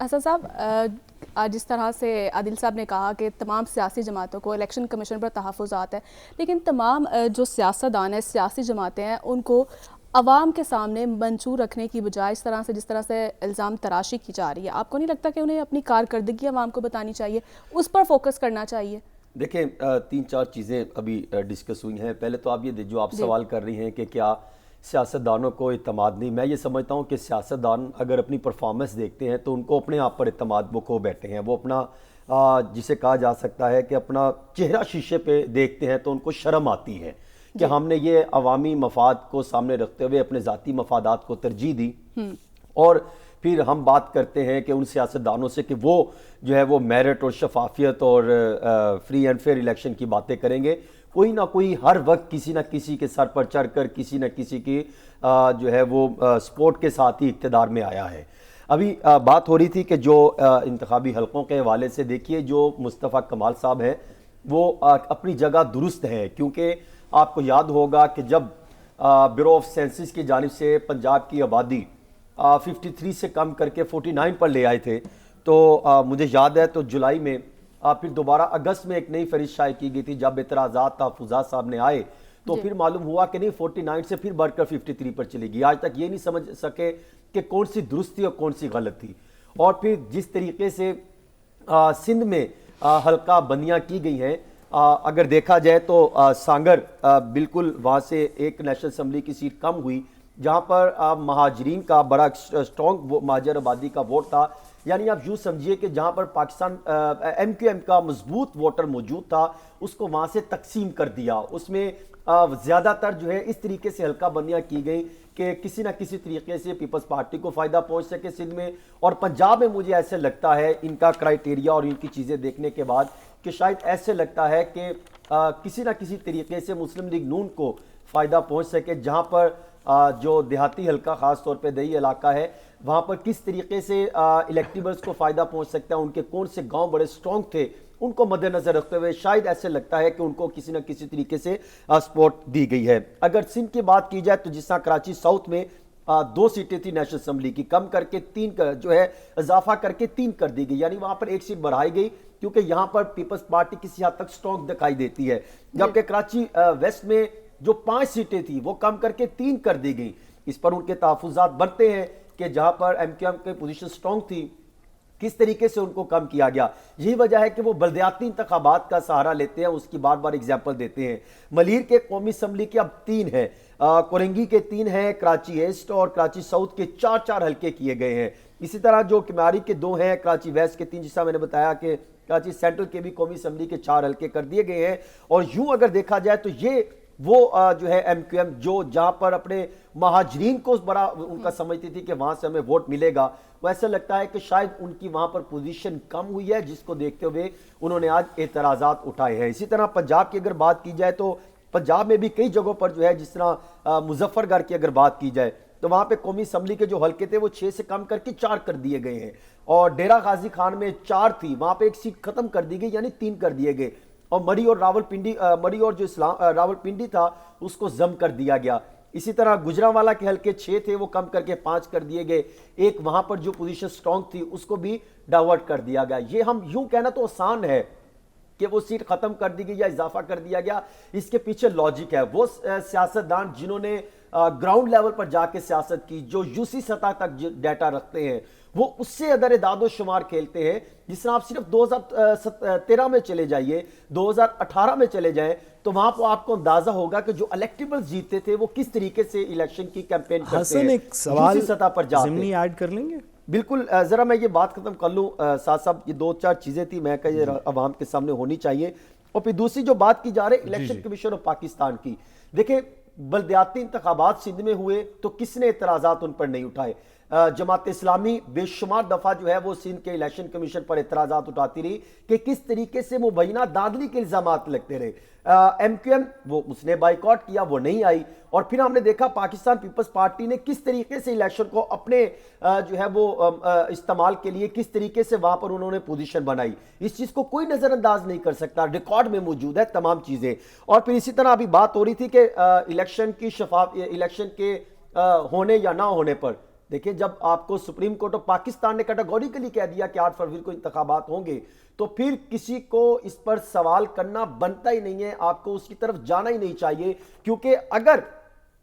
حسن صاحب، جس طرح سے عادل صاحب نے کہا کہ تمام سیاسی جماعتوں کو الیکشن کمیشن پر تحفظات ہیں، لیکن تمام جو سیاستدان ہیں، سیاسی جماعتیں ہیں، ان کو عوام کے سامنے منشور رکھنے کی بجائے جس طرح سے الزام تراشی کی جا رہی ہے، آپ کو نہیں لگتا کہ انہیں اپنی کارکردگی عوام کو بتانی چاہیے، اس پر فوکس کرنا چاہیے؟ دیکھیں، تین چار چیزیں ابھی ڈسکس ہوئی ہیں. پہلے تو آپ یہ جو آپ جی سوال کر رہی ہیں کہ کیا سیاستدانوں کو اعتماد نہیں. میں یہ سمجھتا ہوں کہ سیاستدان اگر اپنی پرفارمنس دیکھتے ہیں تو ان کو اپنے آپ پر اعتماد وہ کھو بیٹھے ہیں. وہ اپنا جسے کہا جا سکتا ہے کہ اپنا چہرہ شیشے پہ دیکھتے ہیں تو ان کو شرم آتی ہے کہ ہم نے یہ عوامی مفاد کو سامنے رکھتے ہوئے اپنے ذاتی مفادات کو ترجیح دی. اور پھر ہم بات کرتے ہیں کہ ان سیاستدانوں سے کہ وہ جو ہے وہ میرٹ اور شفافیت اور فری اینڈ فیئر الیکشن کی باتیں کریں گے. کوئی نہ کوئی ہر وقت کسی نہ کسی کے سر پر چڑھ کر کسی نہ کسی کی جو ہے وہ سپورٹ کے ساتھ ہی اقتدار میں آیا ہے. ابھی بات ہو رہی تھی کہ جو انتخابی حلقوں کے حوالے سے دیکھیے، جو مصطفیٰ کمال صاحب ہیں وہ اپنی جگہ درست ہیں، کیونکہ آپ کو یاد ہوگا کہ جب بیورو آف سینسس کی جانب سے پنجاب کی آبادی 53 سے کم کر کے 49 پر لے آئے تھے، تو مجھے یاد ہے تو جولائی میں پھر دوبارہ اگست میں ایک نئی فہرست شائع کی گئی تھی. جب اعتراضات تحفظات صاحب نے آئے تو پھر معلوم ہوا کہ نہیں، 49 سے پھر بڑھ کر 53 پر چلی گئی. آج تک یہ نہیں سمجھ سکے کہ کون سی درست تھی اور کون سی غلط تھی. اور پھر جس طریقے سے سندھ میں حلقہ بندیاں کی گئی ہیں، اگر دیکھا جائے تو سانگر بالکل وہاں سے ایک نیشنل اسمبلی کی سیٹ کم ہوئی، جہاں پر مہاجرین کا بڑا سٹرونگ مہاجر آبادی کا ووٹ تھا. یعنی آپ یوں سمجھیے کہ جہاں پر پاکستان ایم کیو ایم کا مضبوط ووٹر موجود تھا، اس کو وہاں سے تقسیم کر دیا. اس میں زیادہ تر جو ہے اس طریقے سے حلقہ بندیاں کی گئی کہ کسی نہ کسی طریقے سے پیپلز پارٹی کو فائدہ پہنچ سکے سندھ میں. اور پنجاب میں مجھے ایسے لگتا ہے ان کا کرائیٹیریا اور ان کی چیزیں دیکھنے کے بعد کہ شاید ایسے لگتا ہے کہ کسی نہ کسی طریقے سے مسلم لیگ نون کو فائدہ پہنچ سکے. جہاں پر جو دیہاتی حلقہ خاص طور پہ دیہی علاقہ ہے، وہاں پر کس طریقے سے الیکٹیبلز کو فائدہ پہنچ سکتا ہے، ان کے کون سے گاؤں بڑے سٹرونگ تھے، ان کو مد نظر رکھتے ہوئے شاید ایسے لگتا ہے کہ ان کو کسی نہ کسی طریقے سے سپورٹ دی گئی ہے. اگر سندھ کی بات کی جائے تو جس طرح کراچی ساؤتھ میں 2 سیٹیں تھی نیشنل اسمبلی کی، کم کر کے 3 جو ہے اضافہ کر کے 3 کر دی گئی. یعنی وہاں پر 1 سیٹ بڑھائی گئی کیونکہ یہاں پر پیپلز پارٹی کسی حد تک سٹرونگ دکھائی دیتی ہے. جبکہ کراچی ویسٹ میں جو 5 سیٹیں تھیں وہ کم کر کے 3 کر دی گئی. اس پر ان کے تحفظات بنتے ہیں کہ جہاں پر ایم کیو ایم کی پوزیشن سٹرونگ تھی، کس طریقے سے ان کو کم کیا گیا. یہی وجہ ہے کہ وہ بلدیاتی انتخابات کا سہارا لیتے ہیں، اس کی بار بار اگزامپل دیتے ہیں. ملیر کے قومی اسمبلی کے اب 3 ہیں، کورنگی کے 3 ہیں، کراچی ایسٹ اور کراچی ساؤتھ کے 4 حلقے کیے گئے ہیں. اسی طرح جو کمیاری کے 2 ہیں، کراچی ویسٹ کے 3، جس طرح میں نے بتایا کہ کراچی سینٹرل کے بھی قومی اسمبلی کے 4 حلقے کر دیے گئے ہیں. اور یوں اگر دیکھا جائے تو یہ وہ جو ہے ایم کیو ایم جو جہاں پر اپنے مہاجرین کو بڑا ان کا سمجھتی تھی کہ وہاں سے ہمیں ووٹ ملے گا، وہ ایسا لگتا ہے کہ شاید ان کی وہاں پر پوزیشن کم ہوئی ہے، جس کو دیکھتے ہوئے انہوں نے آج اعتراضات اٹھائے ہیں. اسی طرح پنجاب کی اگر بات کی جائے تو پنجاب میں بھی کئی جگہوں پر جو ہے، جس طرح مظفر گڑھ کی اگر بات کی جائے تو وہاں پہ قومی اسمبلی کے جو حلقے تھے وہ 6 سے کم کر کے 4 کر دیے گئے ہیں. اور ڈیرہ غازی خان میں 4 تھی، وہاں پہ 1 سیٹ ختم کر دی گئی، یعنی 3 کر دیے گئے. اور مری اور راولپنڈی مری اور جو راولپنڈی تھا اس کو ضم کر دیا گیا. اسی طرح گجرانوالا کے حلقے 6 تھے، وہ کم کر کے 5 کر دیے گئے. ایک وہاں پر جو پوزیشن سٹرونگ تھی اس کو بھی ڈائیورٹ کر دیا گیا. یہ ہم یوں کہنا تو آسان ہے کہ وہ سیٹ ختم کر دی گئی یا اضافہ کر دیا گیا، اس کے پیچھے لاجک ہے. وہ سیاستدان جنہوں نے گراؤنڈ لیول پر جا کے سیاست کی، جو یو سی سطح تک ڈیٹا رکھتے ہیں، وہ اس سے ادھر اعداد و شمار کھیلتے ہیں. جس طرح آپ صرف 2013 میں چلے جائیے، 2018 میں چلے جائیں تو وہاں پر آپ کو اندازہ ہوگا کہ جو الیکٹیبل جیتے تھے وہ کس طریقے سے الیکشن کی کیمپین کرتے ہیں. حسن ایک سوال سطح پر جاتے ہیں. ضمنی ایڈ کر لیں گے؟ بالکل، ذرا میں یہ بات ختم کر لوں ساتھ صاحب. یہ 2-4 چیزیں تھی میں کہ یہ عوام کے سامنے ہونی چاہیے. اور پھر دوسری جو بات کی جا رہی ہے الیکشن کمیشن آف پاکستان کی، دیکھیں بلدیاتی انتخابات سندھ میں ہوئے تو کس نے اعتراضات ان پر نہیں اٹھائے؟ جماعت اسلامی بے شمار دفعہ جو ہے وہ سندھ کے الیکشن کمیشن پر اعتراضات اٹھاتی رہی کہ کس طریقے سے مبینہ دھاندلی کے الزامات لگتے رہے. ایم کیو ایم وہ اس نے بائیکاٹ کیا، وہ نہیں آئی. اور پھر ہم نے دیکھا پاکستان پیپلز پارٹی نے کس طریقے سے الیکشن کو اپنے جو ہے وہ استعمال کے لیے کس طریقے سے وہاں پر انہوں نے پوزیشن بنائی. اس چیز کو کوئی نظر انداز نہیں کر سکتا، ریکارڈ میں موجود ہے تمام چیزیں. اور پھر اسی طرح ابھی بات ہو رہی تھی کہ الیکشن کے ہونے یا نہ ہونے پر، دیکھیں جب آپ کو سپریم کورٹ آف پاکستان نے کیٹیگوریکلی کہہ دیا کہ 8 فروری کو انتخابات ہوں گے تو پھر کسی کو اس پر سوال کرنا بنتا ہی نہیں ہے، آپ کو اس کی طرف جانا ہی نہیں چاہیے، کیونکہ اگر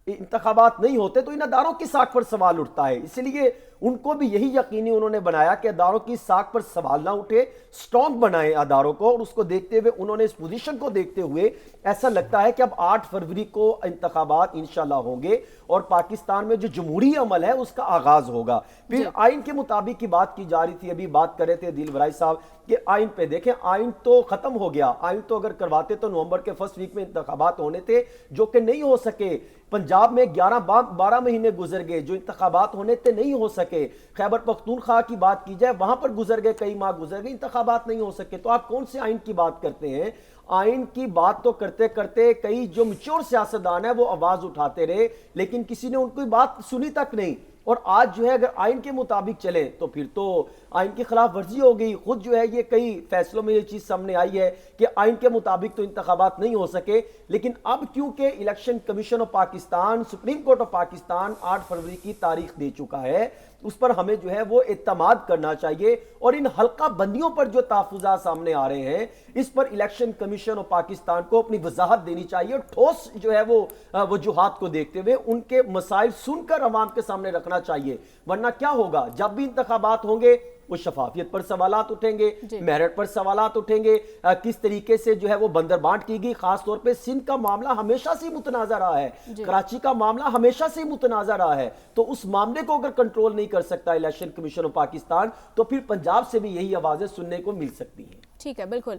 انتخابات نہیں ہوتے تو ان اداروں کی ساکھ پر سوال اٹھتا ہے۔ اس لیے ان کو بھی یہی یقینی انہوں نے بنایا کہ اداروں کی ساکھ پر سوال نہ اٹھے، سٹرونگ بنائیں اداروں کو، اور اس کو دیکھتے ہوئے انہوں نے اس پوزیشن کو دیکھتے ہوئے ایسا لگتا ہے کہ اب 8 فروری کو انتخابات انشاءاللہ ہوں گے اور پاکستان میں جو جمہوری عمل ہے اس کا آغاز ہوگا۔ پھر آئین کے مطابق کی بات کی جا رہی تھی، ابھی بات کر رہے تھے دل برائی صاحب کہ آئین پہ دیکھیں، آئین تو ختم ہو گیا، آئین تو اگر کرواتے تو نومبر کے فرسٹ ویک میں انتخابات ہونے تھے جو کہ نہیں ہو سکے۔ پنجاب میں 12 مہینے گزر گئے جو انتخابات ہونے تھے نہیں ہو سکے۔ خیبر پختونخوا کی بات کی جائے وہاں پر گزر گئے، کئی ماہ گزر گئے، انتخابات نہیں ہو سکے۔ تو آپ کون سے آئین کی بات کرتے ہیں؟ آئین کی بات تو کرتے کرتے کئی جو میچور سیاستدان ہیں وہ آواز اٹھاتے رہے لیکن کسی نے ان کی بات سنی تک نہیں، اور آج جو ہے اگر آئین کے مطابق چلے تو پھر تو آئین کی خلاف ورزی ہو گئی۔ خود جو ہے یہ کئی فیصلوں میں یہ چیز سامنے آئی ہے کہ آئین کے مطابق تو انتخابات نہیں ہو سکے، لیکن اب کیونکہ election commission of Pakistan, supreme court of Pakistan 8 فروری کی تاریخ دے چکا ہے، اس پر ہمیں جو ہے وہ اعتماد کرنا چاہیے، اور ان حلقہ بندیوں پر جو تحفظات سامنے آ رہے ہیں اس پر الیکشن کمیشن آف پاکستان کو اپنی وضاحت دینی چاہیے، اور ٹھوس جو ہے وہ وجوہات کو دیکھتے ہوئے ان کے مسائل سن کر عوام کے سامنے رکھنا چاہیے۔ ورنہ کیا ہوگا، جب بھی انتخابات ہوں گے وہ شفافیت پر سوالات اٹھیں گے، میرٹ پر سوالات اٹھیں گے، کس طریقے سے جو ہے وہ بندر بانٹ کی گئی۔ خاص طور پہ سندھ کا معاملہ ہمیشہ سے متنازع رہا ہے، کراچی کا معاملہ ہمیشہ سے متنازع رہا ہے، تو اس معاملے کو اگر کنٹرول نہیں کر سکتا الیکشن کمیشن آف پاکستان تو پھر پنجاب سے بھی یہی آوازیں سننے کو مل سکتی ہیں۔ ٹھیک ہے، بالکل۔